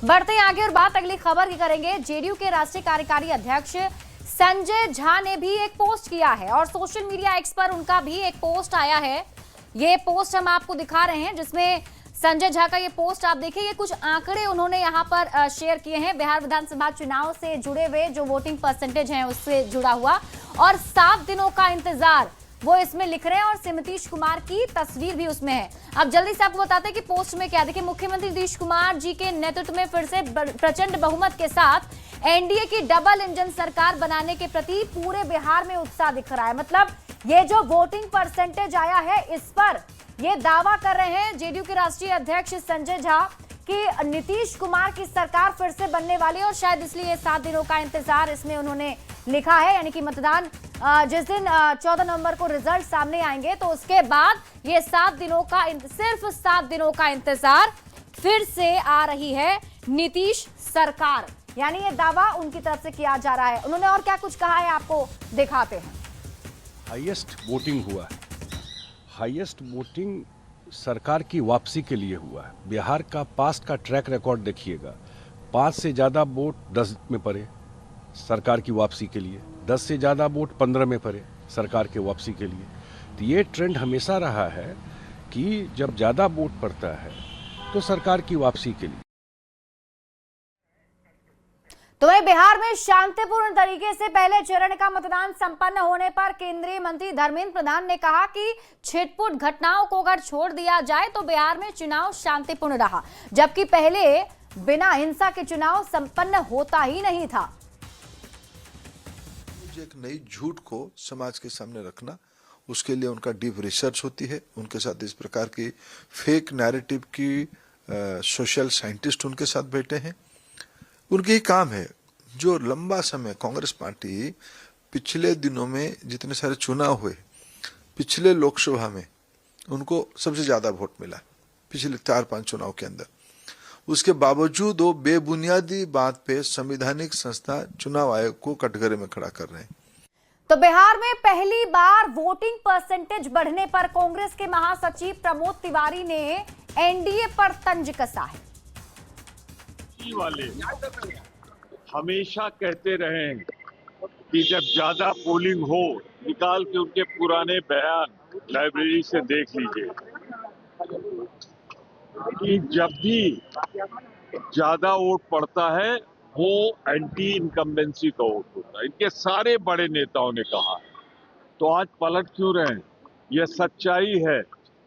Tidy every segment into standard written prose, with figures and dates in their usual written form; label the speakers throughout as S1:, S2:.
S1: बढ़ते हैं आगे और बात अगली खबर की करेंगे। जेडीयू के राष्ट्रीय कार्यकारी अध्यक्ष संजय झा ने भी एक पोस्ट किया है और सोशल मीडिया एक्स पर उनका भी एक पोस्ट आया है। ये पोस्ट हम आपको दिखा रहे हैं, जिसमें संजय झा का ये पोस्ट आप देखिए। ये कुछ आंकड़े उन्होंने यहाँ पर शेयर किए हैं बिहार विधानसभा चुनाव से जुड़े हुए, जो वोटिंग परसेंटेज है उससे जुड़ा हुआ, और 7 दिनों का इंतजार वो इसमें लिख रहे हैं और नीतीश कुमार की तस्वीर भी उसमें है। अब जल्दी से आपको बताते हैं कि पोस्ट में क्या। देखिए, मुख्यमंत्री नीतीश कुमार जी के नेतृत्व में फिर से प्रचंड बहुमत के साथ एनडीए की डबल इंजन सरकार बनाने के प्रति पूरे बिहार में उत्साह दिख रहा है। मतलब ये जो वोटिंग परसेंटेज आया है, इस पर ये दावा कर रहे हैं जेडीयू के राष्ट्रीय अध्यक्ष संजय झा कि नीतीश कुमार की सरकार फिर से बनने वाली है, और शायद इसलिए 7 दिनों का इंतजार इसमें उन्होंने लिखा है। यानी कि मतदान जिस दिन 14 नवंबर को रिजल्ट सामने आएंगे, तो उसके बाद ये 7 दिनों का, सिर्फ 7 दिनों का इंतजार फिर से आ रही है नीतीश सरकार। यानी ये दावा उनकी तरफ से किया जा रहा है। उन्होंने और क्या कुछ कहा है, आपको दिखाते हैं।
S2: हाईएस्ट वोटिंग हुआ है, हाईएस्ट वोटिंग सरकार की वापसी के लिए हुआ है। बिहार का पास्ट का ट्रैक रिकॉर्ड देखिएगा, 5 से ज्यादा वोट 10 में पड़े सरकार की वापसी के लिए, 10 से ज्यादा वोट 15 में पड़े सरकार के वापसी के लिए। तो ये ट्रेंड हमेशा रहा है कि जब ज्यादा वोट पड़ता है तो सरकार की वापसी के लिए।
S1: तो वहीं बिहार में शांतिपूर्ण तरीके से पहले चरण का मतदान संपन्न होने पर केंद्रीय मंत्री धर्मेंद्र प्रधान ने कहा कि छिटपुट घटनाओं को अगर छोड़ दिया जाए तो बिहार में चुनाव शांतिपूर्ण रहा, जबकि पहले बिना हिंसा के चुनाव संपन्न होता ही नहीं था।
S3: एक नई झूठ को समाज के सामने रखना, उसके लिए उनका डीप रिसर्च होती है। उनके साथ इस प्रकार की फेक नैरेटिव की सोशल साइंटिस्ट उनके साथ बैठे हैं। उनके ही काम है। जो लंबा समय कांग्रेस पार्टी पिछले दिनों में जितने सारे चुनाव हुए, पिछले लोकसभा में उनको सबसे ज्यादा वोट मिला पिछले 4-5 चुनाव के अंदर। उसके बावजूद वो बेबुनियादी बात पे संवैधानिक संस्था चुनाव आयोग को कटघरे में खड़ा कर रहे हैं।
S1: तो बिहार में पहली बार वोटिंग परसेंटेज बढ़ने पर कांग्रेस के महासचिव प्रमोद तिवारी ने एनडीए पर तंज कसा है।
S4: वाले हमेशा कहते रहे हैं कि जब ज्यादा पोलिंग हो, निकाल के उनके पुराने बयान लाइब्रेरी से देख लीजिए कि जब भी ज्यादा वोट पड़ता है वो एंटी इनकम्बेंसी का वोट होता है। इनके सारे बड़े नेताओं ने कहा। तो आज पलट क्यों रहे हैं? यह सच्चाई है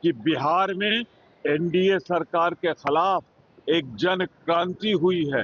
S4: कि बिहार में एनडीए सरकार के खिलाफ एक जन क्रांति हुई है।